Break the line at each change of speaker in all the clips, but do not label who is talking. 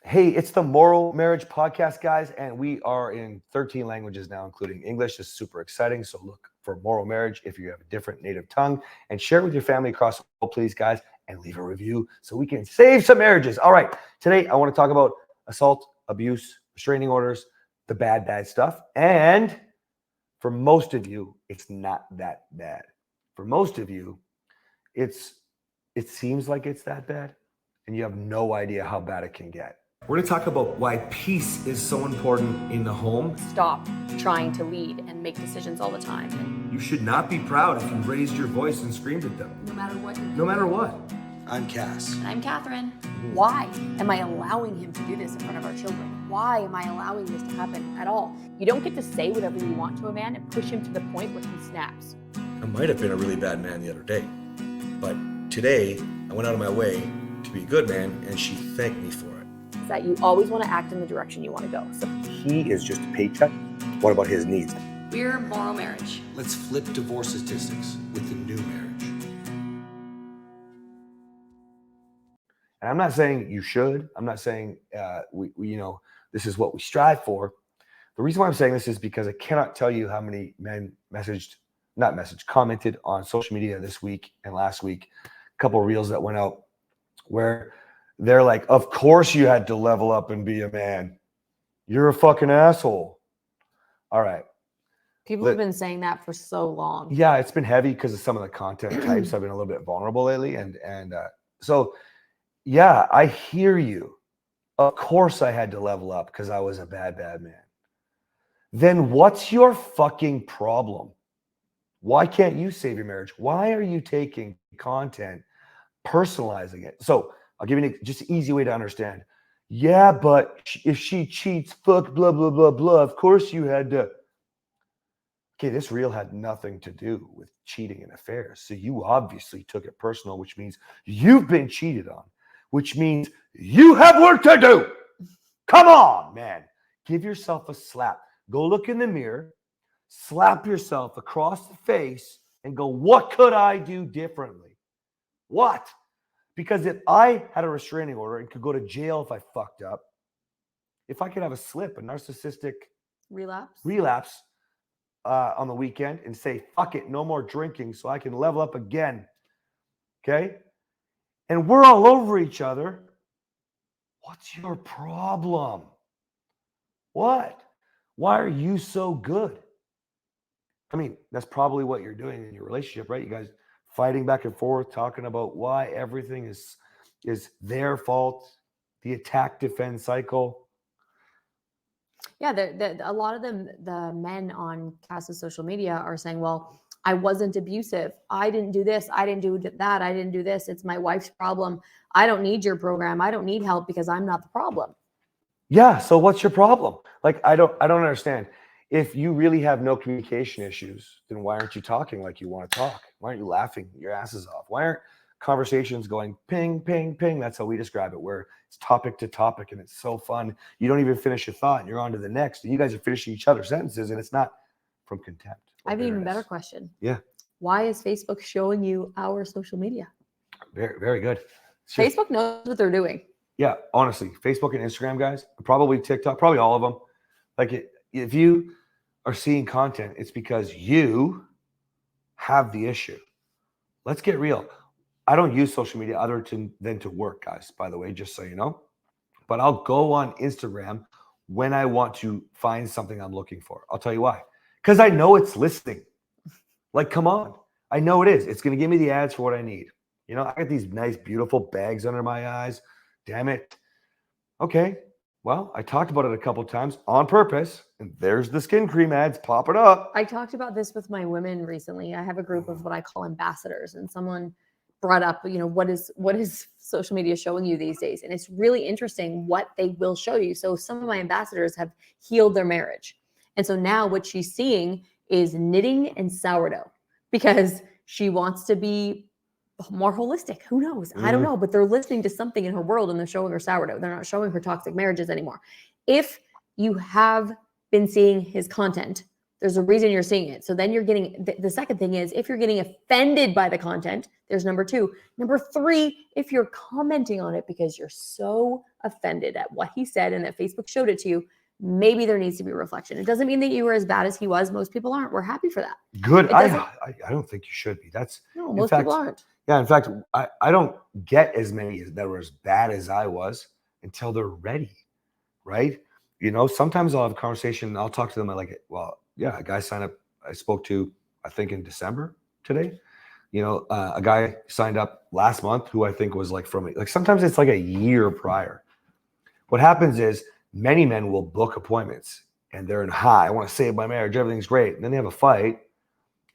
Hey, it's the MorrowMarriage podcast, guys, and we are in 13 languages now, including English. This is super exciting. So look for MorrowMarriage if you have a different native tongue, and share it with your family across the world, please, guys, and leave a review so we can save some marriages. All right, today I want to talk about assault, abuse, restraining orders, the bad stuff. And for most of you, it's not that bad. For most of you, it seems like it's that bad, and you have no idea how bad it can get. We're going to talk about why peace is so important in the home.
Stop trying to lead and make decisions all the time.
You should not be proud if you raised your voice and screamed at them.
No matter what.
No matter what.
I'm Cass.
And I'm Kathryn. Why am I allowing him to do this in front of our children? Why am I allowing this to happen at all? You don't get to say whatever you want to a man and push him to the point where he snaps.
I might have been a really bad man the other day, but today I went out of my way to be a good man, and she thanked me for it.
That you always want to act in the direction you want to go. So
He is just a paycheck. What about his needs?
we're MorrowMarriage.
Let's flip divorce statistics with the new marriage.
And I'm not saying you should. I'm not saying we this is what we strive for. The reason why I'm saying this is because I cannot tell you how many men commented on social media this week and last week. A couple of reels that went out where they're like, of course you had to level up and be a man. You're a fucking asshole. All right.
People have been saying that for so long.
Yeah, it's been heavy because of some of the content types. I've been a little bit vulnerable lately. So, yeah, I hear you. Of course I had to level up because I was a bad man. Then what's your fucking problem? Why can't you save your marriage? Why are you taking content, personalizing it? So I'll give you just an easy way to understand. Yeah, but if she cheats, fuck, blah, blah, blah, blah. Of course you had to. Okay, this reel had nothing to do with cheating and affairs. So you obviously took it personal, which means you've been cheated on, which means you have work to do. Come on, man. Give yourself a slap. Go look in the mirror, slap yourself across the face, and go, what could I do differently? What? Because if I had a restraining order and could go to jail if I fucked up, if I could have a slip, a narcissistic relapse on the weekend and say, fuck it, no more drinking so I can level up again, okay? And we're all over each other. What's your problem? What? Why are you so good? I mean, that's probably what you're doing in your relationship, right? You guys fighting back and forth, talking about why everything is their fault, the attack defense cycle.
Yeah, a lot of them, the men on Cass's social media are saying, well, I wasn't abusive. I didn't do this. I didn't do that. I didn't do this. It's my wife's problem. I don't need your program. I don't need help because I'm not the problem.
Yeah, so what's your problem? Like, I don't understand. If you really have no communication issues, then why aren't you talking like you want to talk? Why aren't you laughing your asses off? Why aren't conversations going ping, ping, ping? That's how we describe it, where it's topic to topic and it's so fun. You don't even finish your thought and you're on to the next. And you guys are finishing each other's sentences and it's not from contempt.
I have an even better question.
Yeah.
Why is Facebook showing you our social media?
Very, very good.
Facebook knows what they're doing.
Yeah, honestly, Facebook and Instagram, guys, probably TikTok, probably all of them. Like, if you are seeing content, it's because you have the issue. Let's get real. I don't use social media other than to work, guys, by the way, just so you know. But I'll go on Instagram when I want to find something I'm looking for. I'll tell you why. Because I know it's listening. Like, come on. I know it is. It's going to give me the ads for what I need. You know, I got these nice, beautiful bags under my eyes. Damn it. Okay. Well, I talked about it a couple of times on purpose, and there's the skin cream ads popping up.
I talked about this with my women recently. I have a group of what I call ambassadors, and someone brought up, you know, what is social media showing you these days? And it's really interesting what they will show you. So some of my ambassadors have healed their marriage. And so now what she's seeing is knitting and sourdough because she wants to be more holistic. Who knows? I don't know, but they're listening to something in her world and they're showing her sourdough. They're not showing her toxic marriages anymore. If you have been seeing his content, There's a reason you're seeing it. So then you're getting, the second thing is, if you're getting offended by the content, there's number 2. Number 3, if you're commenting on it because you're so offended at what he said and that Facebook showed it to you, maybe there needs to be a reflection. It doesn't mean that you were as bad as he was. Most people aren't. We're happy for that.
Good. I don't think you should be.
No, most people aren't.
Yeah. In fact, I don't get as many that were as bad as I was until they're ready. Right. You know, sometimes I'll have a conversation and I'll talk to them. A guy signed up, I spoke to, I think in December today, you know, a guy signed up last month who I think was sometimes it's like a year prior. What happens is many men will book appointments and they're in high. I want to save my marriage. Everything's great. And then they have a fight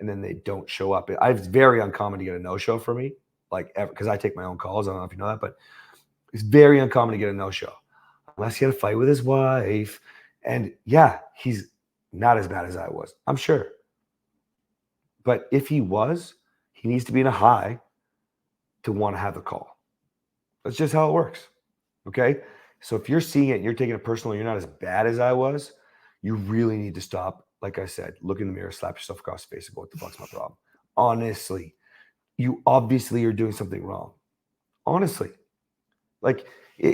and then they don't show up. It's very uncommon to get a no-show for me, because I take my own calls. I don't know if you know that, but it's very uncommon to get a no-show unless he had a fight with his wife. And yeah, he's not as bad as I was, I'm sure. But if he was, he needs to be in a high to want to have the call. That's just how it works. Okay. So if you're seeing it and you're taking it personal, you're not as bad as I was, you really need to stop. Like I said, look in the mirror, slap yourself across the face and go, what the fuck's my problem? Honestly, you obviously are doing something wrong. Honestly.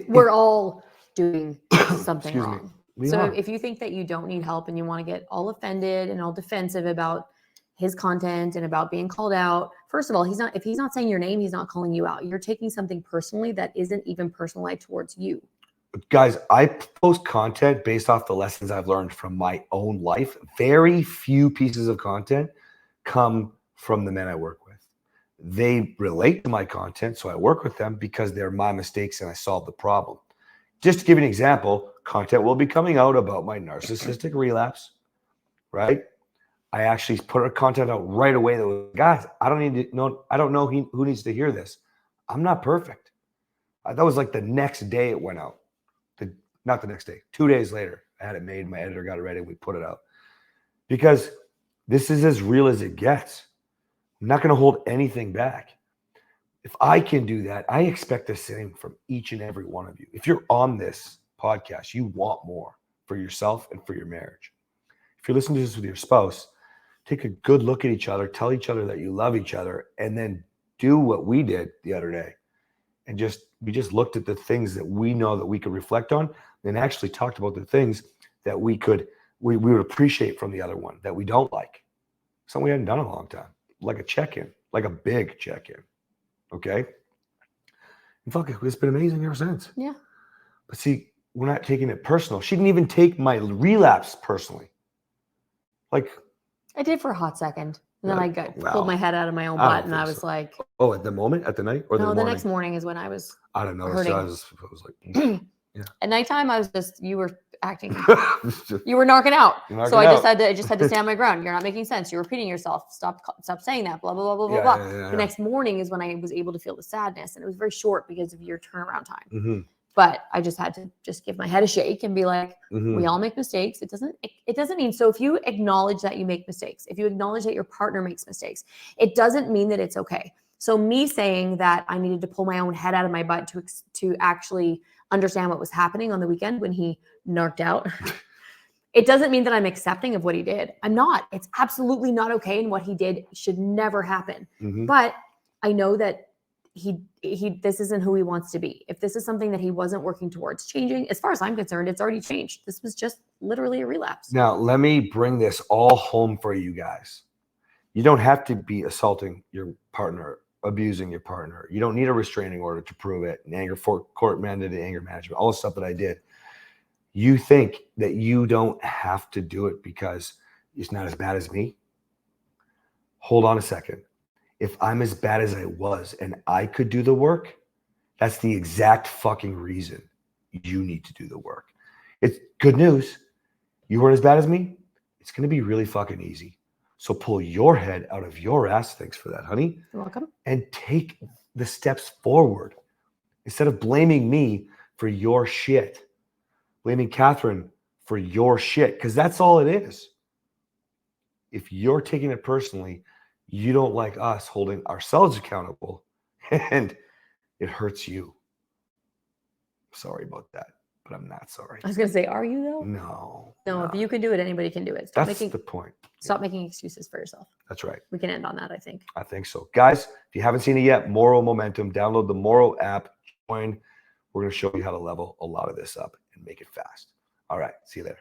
We're
all doing something wrong. So
are.
if you think that you don't need help and you want to get all offended and all defensive about his content and about being called out, first of all, if he's not saying your name, he's not calling you out. You're taking something personally that isn't even personalized towards you.
Guys, I post content based off the lessons I've learned from my own life. Very few pieces of content come from the men I work with. They relate to my content, so I work with them because they're my mistakes and I solve the problem. Just to give you an example, content will be coming out about my narcissistic relapse, right? I actually put a content out right away that was, guys, I don't know who needs to hear this. I'm not perfect. That was like the next day it went out. Not the next day, 2 days later, I had it made. My editor got it ready. We put it out because this is as real as it gets. I'm not going to hold anything back. If I can do that, I expect the same from each and every one of you. If you're on this podcast, you want more for yourself and for your marriage. If you're listening to this with your spouse, take a good look at each other, tell each other that you love each other, and then do what we did the other day. And we just looked at the things that we know that we could reflect on and actually talked about the things that we would appreciate from the other one that we don't like. Something we hadn't done in a long time, like a check-in, like a big check-in. Okay. And fuck it, it's been amazing ever since.
Yeah.
But see, we're not taking it personal. She didn't even take my relapse personally.
I did for a hot second. And then I pulled my head out of my own butt and I was like,
oh, at the moment, at the night, or
no, the next morning is when I was
I don't know.
hurting.
So I was like, yeah.
At nighttime, you were acting, you were knocking out. So I just had to stand my ground. You're not making sense. You're repeating yourself. Stop saying that. Blah, blah, blah, blah, blah. The next morning is when I was able to feel the sadness, and it was very short because of your turnaround time.
Mm-hmm.
But I just had to give my head a shake and be like, we all make mistakes. It doesn't mean, so if you acknowledge that you make mistakes, if you acknowledge that your partner makes mistakes, it doesn't mean that it's okay. So me saying that I needed to pull my own head out of my butt to actually understand what was happening on the weekend when he narked out, it doesn't mean that I'm accepting of what he did. I'm not. It's absolutely not okay. And what he did should never happen. Mm-hmm. But I know that this isn't who he wants to be. If this is something that he wasn't working towards changing, as far as I'm concerned, it's already changed. This was just literally a relapse.
Now, let me bring this all home for you guys. You don't have to be assaulting your partner, abusing your partner. You don't need a restraining order to prove it. An anger court mandated anger management, all the stuff that I did. You think that you don't have to do it because it's not as bad as me? Hold on a second. If I'm as bad as I was and I could do the work, that's the exact fucking reason you need to do the work. It's good news. You weren't as bad as me. It's going to be really fucking easy. So pull your head out of your ass. Thanks for that, honey.
You're welcome.
And take the steps forward. Instead of blaming me for your shit, blaming Kathryn for your shit, because that's all it is. If you're taking it personally, you don't like us holding ourselves accountable, and it hurts you. Sorry about that. but I'm not sorry.
I was gonna say, are you though?
No.
No, if
no.
you can do it, anybody can do it. Stop
That's
making
the point.
stop making excuses for yourself.
That's right.
We can end on that, I think.
I think so. Guys, if you haven't seen it yet, Morrow Momentum, download the Morrow app, join. We're going to show you how to level a lot of this up and make it fast. All right. See you later.